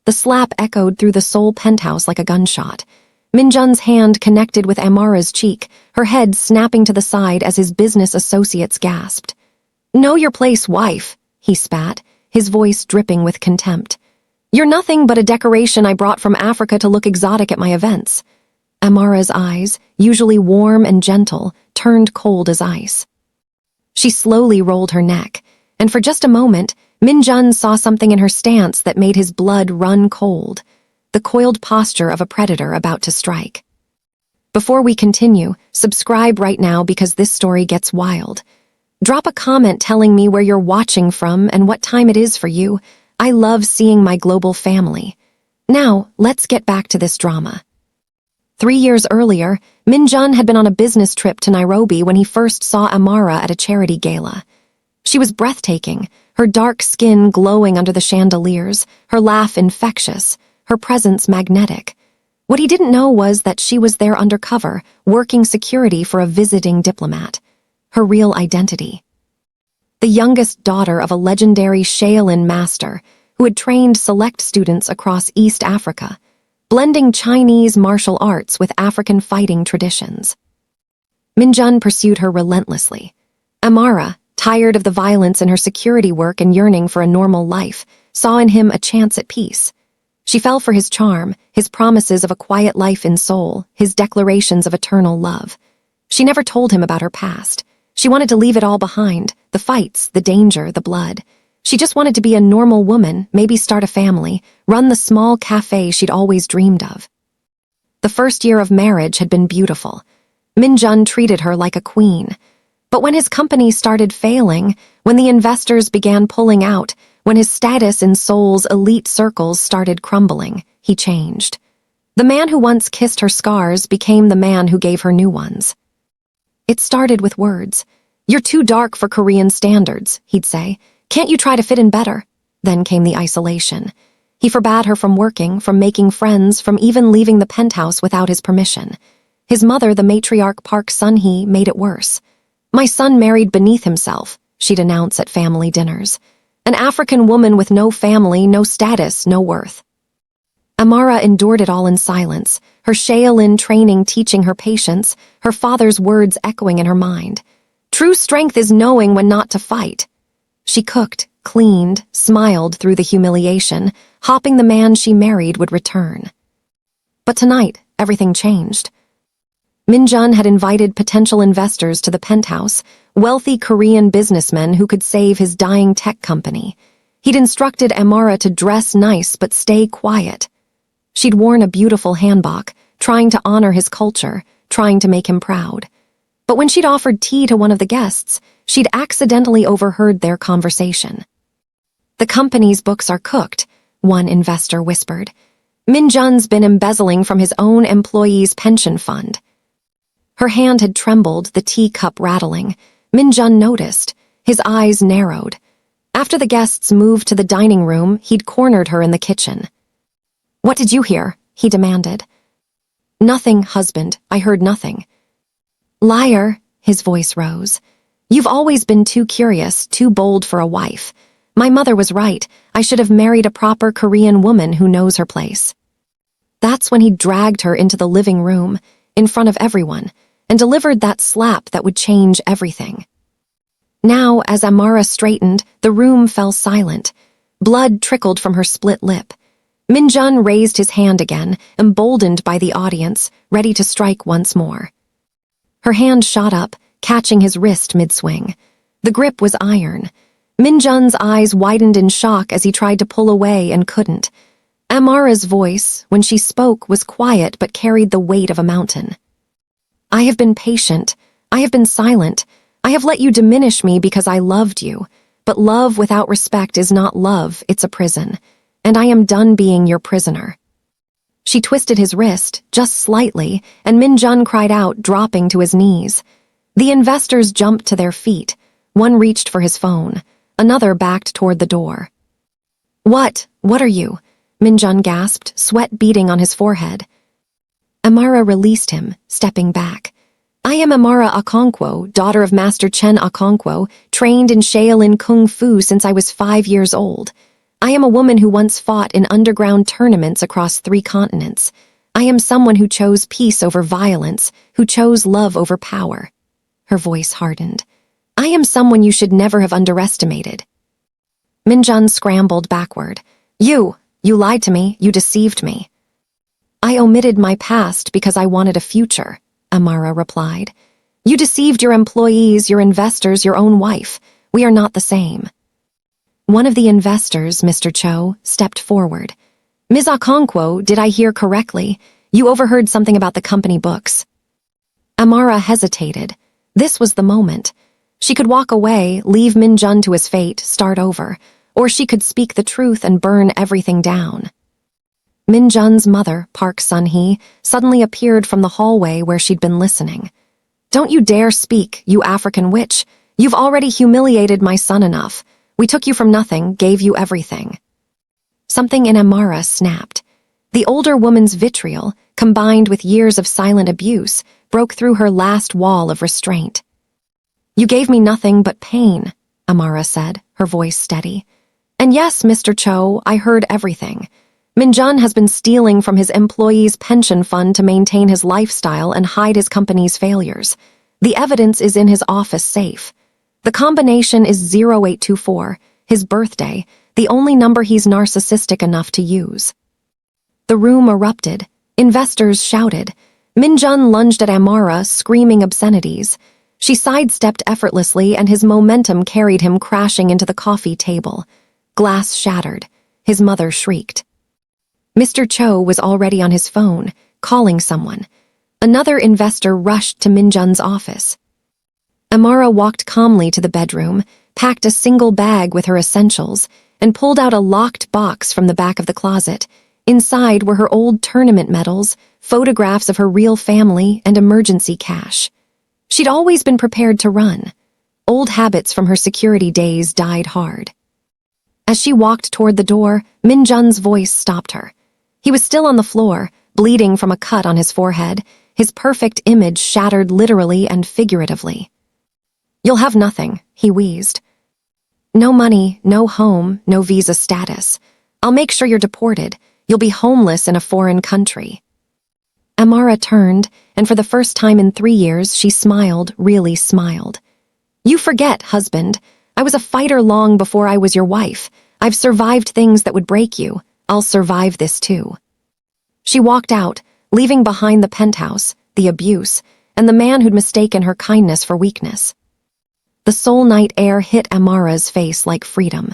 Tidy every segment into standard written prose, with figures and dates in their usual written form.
The slap echoed through the Seoul penthouse like a gunshot. Minjun's hand connected with Amara's cheek, her head snapping to the side as his business associates gasped. "Know your place, wife," he spat, his voice dripping with contempt. "You're nothing but a decoration I brought from Africa to look exotic at my events." Amara's eyes, usually warm and gentle, turned cold as ice. She slowly rolled her neck, and for just a moment, Min-jun saw something in her stance that made his blood run cold, the coiled posture of a predator about to strike. Before we continue, subscribe right now because this story gets wild. Drop a comment telling me where you're watching from and what time it is for you. I love seeing my global family. Now, let's get back to this drama. 3 years earlier, Min-jun had been on a business trip to Nairobi when he first saw Amara at a charity gala. She was breathtaking, her dark skin glowing under the chandeliers, her laugh infectious, her presence magnetic. What he didn't know was that she was there undercover, working security for a visiting diplomat. Her real identity. The youngest daughter of a legendary Shaolin master who had trained select students across East Africa, blending Chinese martial arts with African fighting traditions. Minjun pursued her relentlessly. Amara, tired of the violence in her security work and yearning for a normal life, saw in him a chance at peace. She fell for his charm, his promises of a quiet life in Seoul, his declarations of eternal love. She never told him about her past. She wanted to leave it all behind, the fights, the danger, the blood. She just wanted to be a normal woman, maybe start a family, run the small cafe she'd always dreamed of. The first year of marriage had been beautiful. Minjun treated her like a queen. But when his company started failing, when the investors began pulling out, when his status in Seoul's elite circles started crumbling, he changed. The man who once kissed her scars became the man who gave her new ones. It started with words. "You're too dark for Korean standards," he'd say. "Can't you try to fit in better?" Then came the isolation. He forbade her from working, from making friends, from even leaving the penthouse without his permission. His mother, the matriarch Park Sun-hee, made it worse. "My son married beneath himself," she'd announce at family dinners. "An African woman with no family, no status, no worth." Amara endured it all in silence, her Shaolin training teaching her patience, her father's words echoing in her mind. True strength is knowing when not to fight. She cooked, cleaned, smiled through the humiliation, hoping the man she married would return. But tonight, everything changed. Minjun had invited potential investors to the penthouse, wealthy Korean businessmen who could save his dying tech company. He'd instructed Amara to dress nice but stay quiet. She'd worn a beautiful hanbok, trying to honor his culture, trying to make him proud. But when she'd offered tea to one of the guests, she'd accidentally overheard their conversation. "The company's books are cooked," one investor whispered. "Minjun's been embezzling from his own employees' pension fund." Her hand had trembled, the teacup rattling. Minjun noticed. His eyes narrowed. After the guests moved to the dining room, he'd cornered her in the kitchen. "What did you hear?" he demanded. "Nothing, husband. I heard nothing." "Liar," his voice rose. "You've always been too curious, too bold for a wife. My mother was right. I should have married a proper Korean woman who knows her place." That's when he dragged her into the living room, in front of everyone, and delivered that slap that would change everything. Now, as Amara straightened, the room fell silent. Blood trickled from her split lip. Minjun raised his hand again, emboldened by the audience, ready to strike once more. Her hand shot up, catching his wrist mid-swing. The grip was iron. Minjun's eyes widened in shock as he tried to pull away and couldn't. Amara's voice, when she spoke, was quiet but carried the weight of a mountain. "I have been patient. I have been silent. I have let you diminish me because I loved you. But love without respect is not love, it's a prison. And I am done being your prisoner." She twisted his wrist, just slightly, and Minjun cried out, dropping to his knees. The investors jumped to their feet. One reached for his phone. Another backed toward the door. What are you?" Minjun gasped, sweat beading on his forehead. Amara released him, stepping back. "I am Amara Okonkwo, daughter of Master Chen Okonkwo, trained in Shaolin Kung Fu since I was 5 years old. I am a woman who once fought in underground tournaments across 3 continents. I am someone who chose peace over violence, who chose love over power. Her voice hardened. I am someone you should never have underestimated. Minjun scrambled backward. You lied to me, you deceived me. I omitted my past because I wanted a future, Amara replied. You deceived your employees, your investors, your own wife. We are not the same. One of the investors, Mr. Cho, stepped forward. Ms. Okonkwo, did I hear correctly? You overheard something about the company books. Amara hesitated. This was the moment. She could walk away, leave Minjun to his fate, start over, or she could speak the truth and burn everything down. Minjun's mother, Park Sun-hee, suddenly appeared from the hallway where she'd been listening. Don't you dare speak, you African witch. You've already humiliated my son enough. We took you from nothing, gave you everything. Something in Amara snapped. The older woman's vitriol, combined with years of silent abuse, broke through her last wall of restraint. You gave me nothing but pain, Amara said, her voice steady. And yes, Mr. Cho, I heard everything. Minjun has been stealing from his employees' pension fund to maintain his lifestyle and hide his company's failures. The evidence is in his office safe. The combination is 0824, his birthday, the only number he's narcissistic enough to use. The room erupted. Investors shouted. Minjun lunged at Amara, screaming obscenities. She sidestepped effortlessly, and his momentum carried him crashing into the coffee table. Glass shattered. His mother shrieked. Mr. Cho was already on his phone, calling someone. Another investor rushed to Minjun's office. Amara walked calmly to the bedroom, packed a single bag with her essentials, and pulled out a locked box from the back of the closet. Inside were her old tournament medals, photographs of her real family, and emergency cash. She'd always been prepared to run. Old habits from her security days died hard. As she walked toward the door, Minjun's voice stopped her. He was still on the floor, bleeding from a cut on his forehead, his perfect image shattered literally and figuratively. You'll have nothing, he wheezed. No money, no home, no visa status. I'll make sure you're deported. You'll be homeless in a foreign country. Amara turned, and for the first time in 3 years, she smiled, really smiled. You forget, husband. I was a fighter long before I was your wife. I've survived things that would break you. I'll survive this too. She walked out, leaving behind the penthouse, the abuse, and the man who'd mistaken her kindness for weakness. The Seoul night air hit Amara's face like freedom.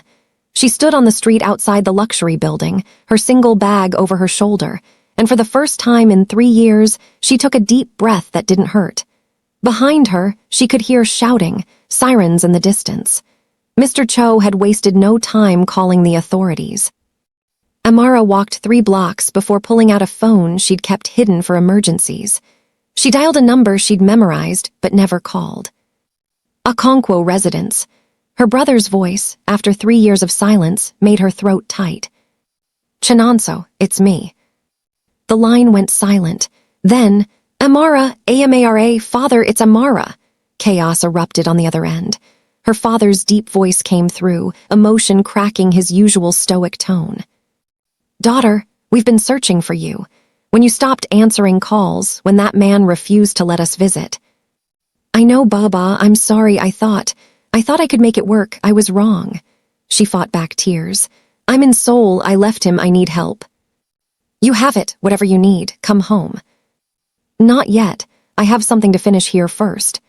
She stood on the street outside the luxury building, her single bag over her shoulder, and for the first time in 3 years, she took a deep breath that didn't hurt. Behind her, she could hear shouting, sirens in the distance. Mr. Cho had wasted no time calling the authorities. Amara walked 3 blocks before pulling out a phone she'd kept hidden for emergencies. She dialed a number she'd memorized but never called. Okonkwo residence. Her brother's voice, after 3 years of silence, made her throat tight. Chinonso, it's me. The line went silent. Then, Amara, Amara, father, it's Amara. Chaos erupted on the other end. Her father's deep voice came through, emotion cracking his usual stoic tone. Daughter, we've been searching for you. When you stopped answering calls, when that man refused to let us visit. I know, Baba, I'm sorry, I thought I could make it work, I was wrong. She fought back tears. I'm in Seoul, I left him, I need help. You have it, whatever you need, come home. Not yet, I have something to finish here first.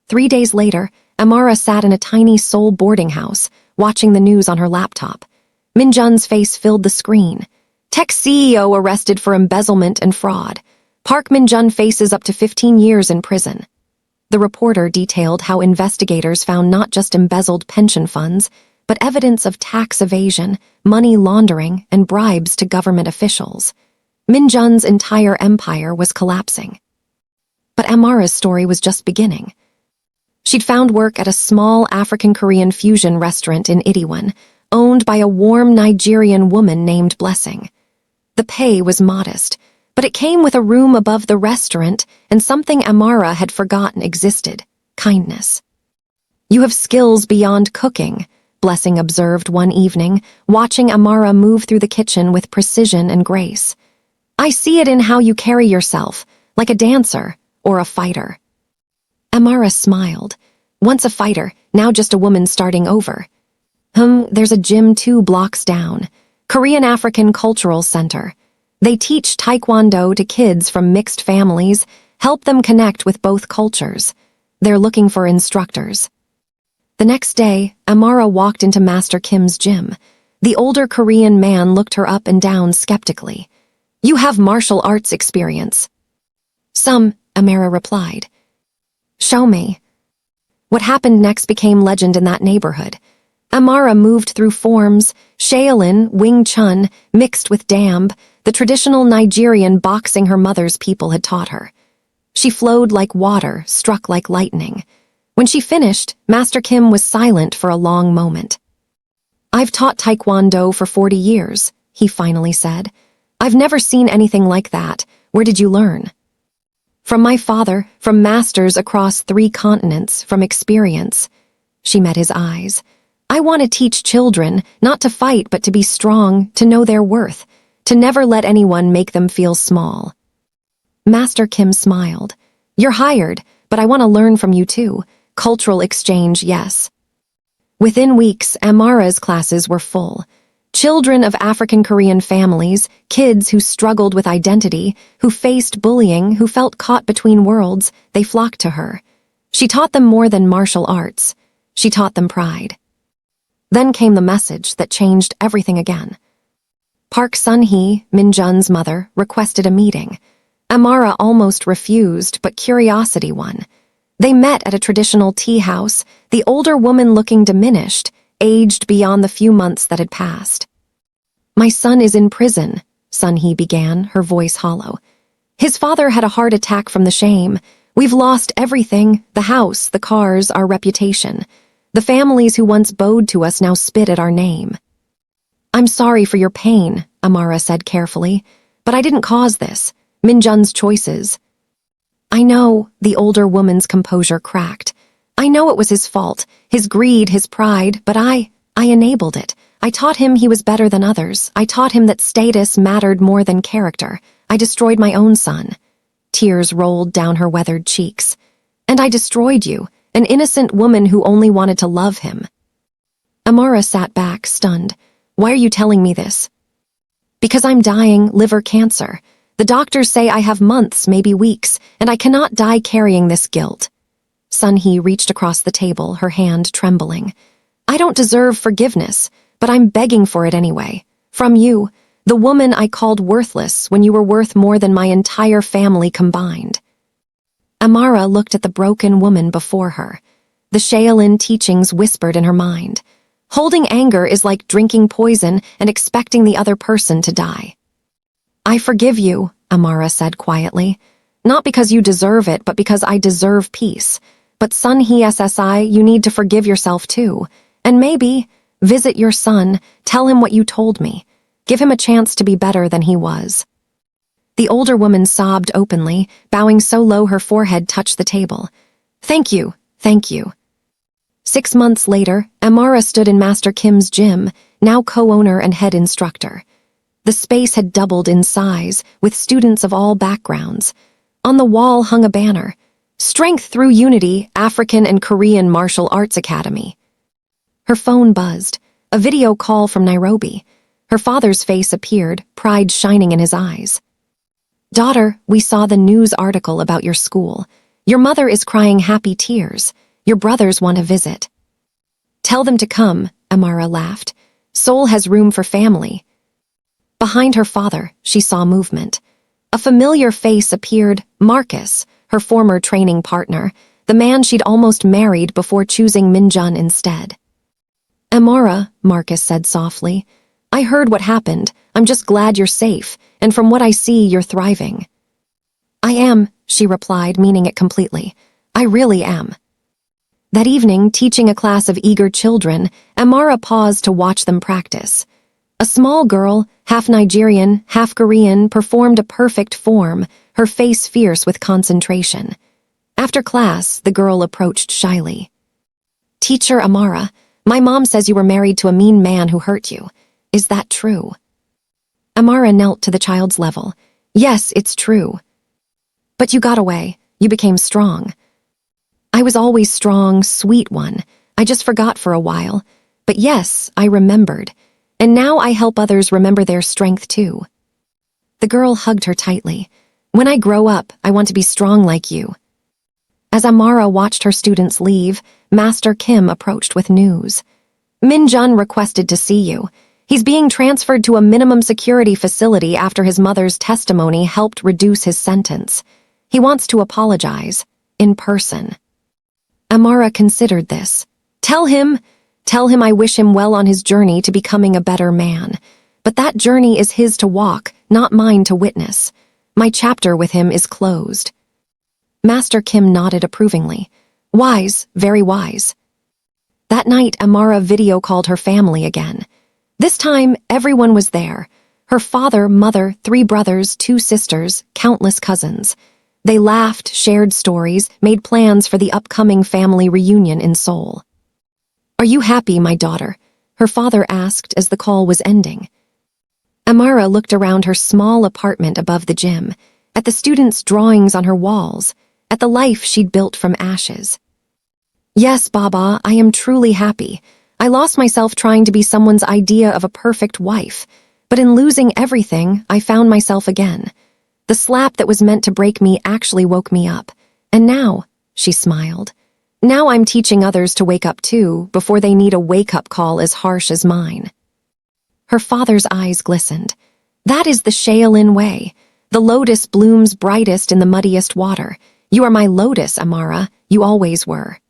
3 days later, Amara sat in a tiny Seoul boarding house, watching the news on her laptop. Minjun's face filled the screen. Tech CEO arrested for embezzlement and fraud. Park Min-jun faces up to 15 years in prison. The reporter detailed how investigators found not just embezzled pension funds, but evidence of tax evasion, money laundering, and bribes to government officials. Minjun's entire empire was collapsing. But Amara's story was just beginning. She'd found work at a small African-Korean fusion restaurant in Itaewon, owned by a warm Nigerian woman named Blessing. The pay was modest, but it came with a room above the restaurant and something Amara had forgotten existed: kindness. You have skills beyond cooking, Blessing observed one evening, watching Amara move through the kitchen with precision and grace. I see it in how you carry yourself, like a dancer or a fighter. Amara smiled. Once a fighter, now just a woman starting over. There's a gym 2 blocks down. Korean African Cultural Center. They teach Taekwondo to kids from mixed families, help them connect with both cultures. They're looking for instructors. The next day, Amara walked into Master Kim's gym. The older Korean man looked her up and down skeptically. You have martial arts experience. Some, Amara replied. Show me. What happened next became legend in that neighborhood. Amara moved through forms, Shaolin, Wing Chun, mixed with Damb, the traditional Nigerian boxing her mother's people had taught her. She flowed like water, struck like lightning. When she finished, Master Kim was silent for a long moment. I've taught Taekwondo for 40 years, he finally said. I've never seen anything like that. Where did you learn? From my father, from masters across 3 continents, from experience. She met his eyes. I want to teach children, not to fight but to be strong, to know their worth, to never let anyone make them feel small. Master Kim smiled. You're hired, but I want to learn from you too. Cultural exchange, yes. Within weeks, Amara's classes were full. Children of African Korean families, kids who struggled with identity, who faced bullying, who felt caught between worlds, they flocked to her. She taught them more than martial arts. She taught them pride. Then came the message that changed everything again. Park Sun-hee, Min-jun's mother, requested a meeting. Amara almost refused, but curiosity won. They met at a traditional tea house, the older woman looking diminished, aged beyond the few months that had passed. My son is in prison, Sun-hee began, her voice hollow. His father had a heart attack from the shame. We've lost everything, the house, the cars, our reputation. The families who once bowed to us now spit at our name. I'm sorry for your pain, Amara said carefully, but I didn't cause this. Minjun's choices. I know, the older woman's composure cracked. I know it was his fault, his greed, his pride, but I enabled it. I taught him he was better than others. I taught him that status mattered more than character. I destroyed my own son. Tears rolled down her weathered cheeks. And I destroyed you. An innocent woman who only wanted to love him. Amara sat back, stunned. Why are you telling me this? Because I'm dying, liver cancer. The doctors say I have months, maybe weeks, and I cannot die carrying this guilt. Sun-hee reached across the table, her hand trembling. I don't deserve forgiveness, but I'm begging for it anyway. From you, the woman I called worthless when you were worth more than my entire family combined. Amara looked at the broken woman before her. The Shaolin teachings whispered in her mind. Holding anger is like drinking poison and expecting the other person to die. I forgive you, Amara said quietly. Not because you deserve it, but because I deserve peace. But Sun-hee SSI, you need to forgive yourself too. And maybe, visit your son, tell him what you told me. Give him a chance to be better than he was. The older woman sobbed openly, bowing so low her forehead touched the table. Thank you, thank you. 6 months later, Amara stood in Master Kim's gym, now co-owner and head instructor. The space had doubled in size, with students of all backgrounds. On the wall hung a banner, Strength Through Unity, African and Korean Martial Arts Academy. Her phone buzzed, a video call from Nairobi. Her father's face appeared, pride shining in his eyes. Daughter, we saw the news article about your school. Your mother is crying happy tears. Your brothers want to visit. Tell them to come, Amara laughed. Seoul has room for family. Behind her father, she saw movement. A familiar face appeared, Marcus, her former training partner, the man she'd almost married before choosing Minjun instead. Amara, Marcus said softly, I heard what happened. I'm just glad you're safe, and from what I see, you're thriving. I am, she replied, meaning it completely. I really am. That evening, teaching a class of eager children, Amara paused to watch them practice. A small girl, half Nigerian, half Korean, performed a perfect form, her face fierce with concentration. After class, the girl approached shyly. Teacher Amara, My mom says you were married to a mean man who hurt you. Is that true? Amara knelt to the child's level. Yes, it's true. But you got away. You became strong. I was always strong, sweet one. I just forgot for a while. But yes, I remembered. And now I help others remember their strength too. The girl hugged her tightly. When I grow up, I want to be strong like you. As Amara watched her students leave, Master Kim approached with news. Min-jun requested to see you. He's being transferred to a minimum security facility after his mother's testimony helped reduce his sentence. He wants to apologize, in person. Amara considered this. Tell him I wish him well on his journey to becoming a better man. But that journey is his to walk, not mine to witness. My chapter with him is closed. Master Kim nodded approvingly. Wise, very wise. That night, Amara video called her family again. This time, everyone was there. Her father, mother, 3 brothers, 2 sisters, countless cousins. They laughed, shared stories, made plans for the upcoming family reunion in Seoul. Are you happy, my daughter? Her father asked as the call was ending. Amara looked around her small apartment above the gym, at the students' drawings on her walls, at the life she'd built from ashes. Yes, Baba, I am truly happy. I lost myself trying to be someone's idea of a perfect wife, but in losing everything, I found myself again. The slap that was meant to break me actually woke me up. And now, she smiled, now I'm teaching others to wake up too, before they need a wake-up call as harsh as mine. Her father's eyes glistened. That is the Shaolin way. The lotus blooms brightest in the muddiest water. You are my lotus, Amara. You always were.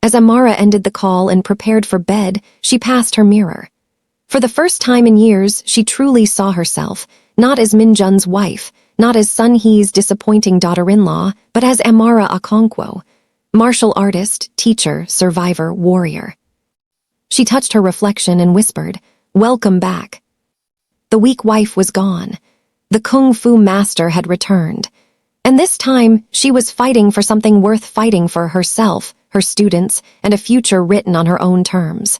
As Amara ended the call and prepared for bed, she passed her mirror. For the first time in years, she truly saw herself, not as Minjun's wife, not as Sun Hee's disappointing daughter-in-law, but as Amara Okonkwo, martial artist, teacher, survivor, warrior. She touched her reflection and whispered, "Welcome back." The weak wife was gone. The Kung Fu master had returned. And this time, she was fighting for something worth fighting for herself, her students, and a future written on her own terms.